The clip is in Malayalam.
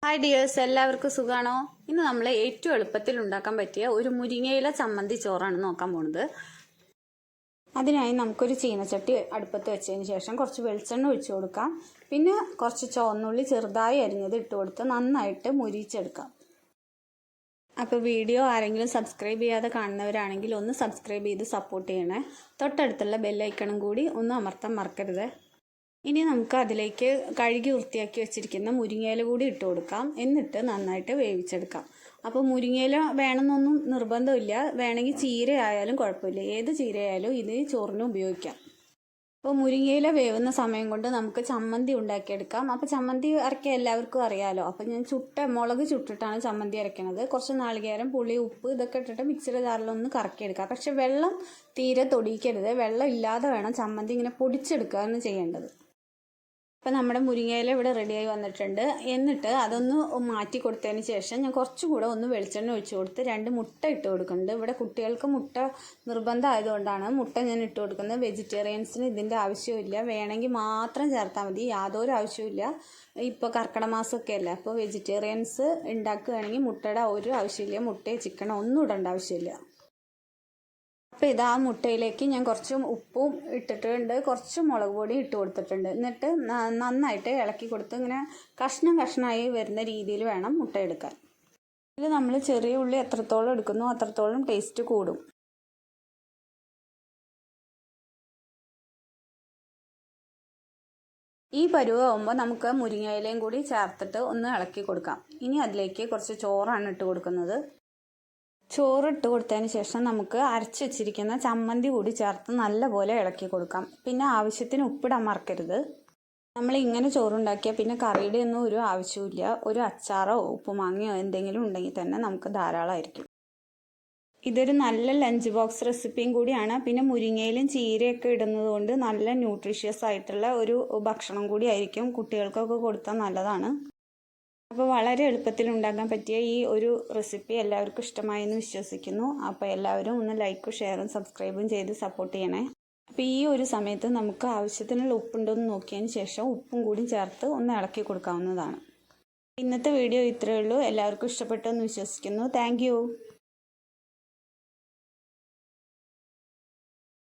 ഹായ് ഡിയേഴ്സ്, എല്ലാവർക്കും സുഖാണോ? ഇന്ന് നമ്മൾ ഏറ്റവും എളുപ്പത്തിൽ ഉണ്ടാക്കാൻ പറ്റിയ ഒരു മുരിങ്ങയില ചമ്മന്തി ചോറാണ് നോക്കാൻ പോകുന്നത്. അതിനായി നമുക്കൊരു ചീനച്ചട്ടി അടുപ്പത്ത് വെച്ചതിന് ശേഷം കുറച്ച് വെളിച്ചെണ്ണ ഒഴിച്ചു കൊടുക്കാം. പിന്നെ കുറച്ച് ചുവന്നുള്ളി ചെറുതായി അരിഞ്ഞത് ഇട്ട് കൊടുത്ത് നന്നായിട്ട് മുരിച്ചെടുക്കാം. അപ്പോൾ വീഡിയോ ആരെങ്കിലും സബ്സ്ക്രൈബ് ചെയ്യാതെ കാണുന്നവരാണെങ്കിൽ ഒന്ന് സബ്സ്ക്രൈബ് ചെയ്ത് സപ്പോർട്ട് ചെയ്യണേ. തൊട്ടടുത്തുള്ള ബെല്ലൈക്കണും കൂടി ഒന്ന് അമർത്താൻ മറക്കരുത്. ഇനി നമുക്ക് അതിലേക്ക് കഴുകി വൃത്തിയാക്കി വെച്ചിരിക്കുന്ന മുരിങ്ങയില കൂടി ഇട്ട് കൊടുക്കാം. എന്നിട്ട് നന്നായിട്ട് വേവിച്ചെടുക്കാം. അപ്പോൾ മുരിങ്ങയില വേണമെന്നൊന്നും നിർബന്ധമില്ല. വേണമെങ്കിൽ ചീര ആയാലും കുഴപ്പമില്ല. ഏത് ചീരയായാലും ഇത് ചോറിന് ഉപയോഗിക്കാം. അപ്പോൾ മുരിങ്ങയില വേവുന്ന സമയം കൊണ്ട് നമുക്ക് ചമ്മന്തി ഉണ്ടാക്കിയെടുക്കാം. അപ്പോൾ ചമ്മന്തി അരയ്ക്കാൻ എല്ലാവർക്കും അറിയാമല്ലോ. അപ്പോൾ ഞാൻ മുളക് ചുട്ടിട്ടാണ് ചമ്മന്തി അരയ്ക്കണത്. കുറച്ച് നാളികേരം, പുളി, ഉപ്പ് ഇതൊക്കെ ഇട്ടിട്ട് മിക്സിയുടെ ജാറിലൊന്ന് കറക്കിയെടുക്കാം. പക്ഷെ വെള്ളം തീരെ തൊടിയിക്കരുത്. വെള്ളം ഇല്ലാതെ വേണം ചമ്മന്തി ഇങ്ങനെ പൊടിച്ചെടുക്കുകയാണ് ചെയ്യേണ്ടത്. അപ്പം നമ്മുടെ മുരിങ്ങയില ഇവിടെ റെഡിയായി വന്നിട്ടുണ്ട്. എന്നിട്ട് അതൊന്ന് മാറ്റി കൊടുത്തതിന് ശേഷം ഞാൻ കുറച്ചുകൂടെ ഒന്ന് വെളിച്ചെണ്ണ ഒഴിച്ചു കൊടുത്ത് 2 മുട്ട ഇട്ട് കൊടുക്കുന്നുണ്ട്. ഇവിടെ കുട്ടികൾക്ക് മുട്ട നിർബന്ധം ആയതുകൊണ്ടാണ് മുട്ട ഞാൻ ഇട്ട് കൊടുക്കുന്നത്. വെജിറ്റേറിയൻസിന് ഇതിൻ്റെ ആവശ്യമില്ല. വേണമെങ്കിൽ മാത്രം ചേർത്താൽ മതി, യാതൊരു ആവശ്യമില്ല. ഇപ്പോൾ കർക്കിടക മാസമൊക്കെ അല്ലേ, അപ്പോൾ വെജിറ്റേറിയൻസ് ഉണ്ടാക്കുകയാണെങ്കിൽ മുട്ടയുടെ ഒരു ആവശ്യമില്ല. മുട്ടയോ ചിക്കനോ ഒന്നും ഇടേണ്ട ആവശ്യമില്ല. അപ്പോൾ ഇത് ആ മുട്ടയിലേക്ക് ഞാൻ കുറച്ച് ഉപ്പും ഇട്ടിട്ടുണ്ട്, കുറച്ച് മുളക് പൊടി ഇട്ട് കൊടുത്തിട്ടുണ്ട്. എന്നിട്ട് നന്നായിട്ട് ഇളക്കി കൊടുത്ത് ഇങ്ങനെ കഷ്ണമായി വരുന്ന രീതിയിൽ വേണം മുട്ട എടുക്കാൻ. ഇത് നമ്മൾ ചെറിയ ഉള്ളി എത്രത്തോളം എടുക്കുന്നു അത്രത്തോളം ടേസ്റ്റ് കൂടും. ഈ പരുവാകുമ്പോൾ നമുക്ക് മുരിങ്ങയിലയും കൂടി ചേർത്തിട്ട് ഒന്ന് ഇളക്കി കൊടുക്കാം. ഇനി അതിലേക്ക് കുറച്ച് ചോറാണ് ഇട്ട് കൊടുക്കുന്നത്. ചോറിട്ട് കൊടുത്തതിന് ശേഷം നമുക്ക് അരച്ച് വെച്ചിരിക്കുന്ന ചമ്മന്തി കൂടി ചേർത്ത് നല്ലപോലെ ഇളക്കി കൊടുക്കാം. പിന്നെ ആവശ്യത്തിന് ഉപ്പിടാൻ മറക്കരുത്. നമ്മൾ ഇങ്ങനെ ചോറുണ്ടാക്കിയാൽ പിന്നെ കറിയുടെ ഒന്നും ഒരു ആവശ്യമില്ല. ഒരു അച്ചാറോ ഉപ്പുമാങ്ങയോ എന്തെങ്കിലും ഉണ്ടെങ്കിൽ തന്നെ നമുക്ക് ധാരാളമായിരിക്കും. ഇതൊരു നല്ല ലഞ്ച് ബോക്സ് റെസിപ്പിയും കൂടിയാണ്. പിന്നെ മുരിങ്ങയിലും ചീരയൊക്കെ ഇടുന്നത് കൊണ്ട് നല്ല ന്യൂട്രീഷ്യസ് ആയിട്ടുള്ള ഒരു ഭക്ഷണം കൂടി ആയിരിക്കും. കുട്ടികൾക്കൊക്കെ കൊടുത്താൽ നല്ലതാണ്. അപ്പോൾ വളരെ എളുപ്പത്തിൽ ഉണ്ടാക്കാൻ പറ്റിയ ഈ ഒരു റെസിപ്പി എല്ലാവർക്കും ഇഷ്ടമായെന്ന് വിശ്വസിക്കുന്നു. അപ്പോൾ എല്ലാവരും ഒന്ന് ലൈക്കും ഷെയറും സബ്സ്ക്രൈബും ചെയ്ത് സപ്പോർട്ട് ചെയ്യണേ. അപ്പോൾ ഈ ഒരു സമയത്ത് നമുക്ക് ആവശ്യത്തിനുള്ള ഉപ്പുണ്ടോയെന്ന് നോക്കിയതിന് ശേഷം ഉപ്പും കൂടി ചേർത്ത് ഒന്ന് ഇളക്കി കൊടുക്കാവുന്നതാണ്. ഇന്നത്തെ വീഡിയോ ഇത്രയേ ഉള്ളൂ. എല്ലാവർക്കും ഇഷ്ടപ്പെട്ടെന്ന് വിശ്വസിക്കുന്നു. താങ്ക്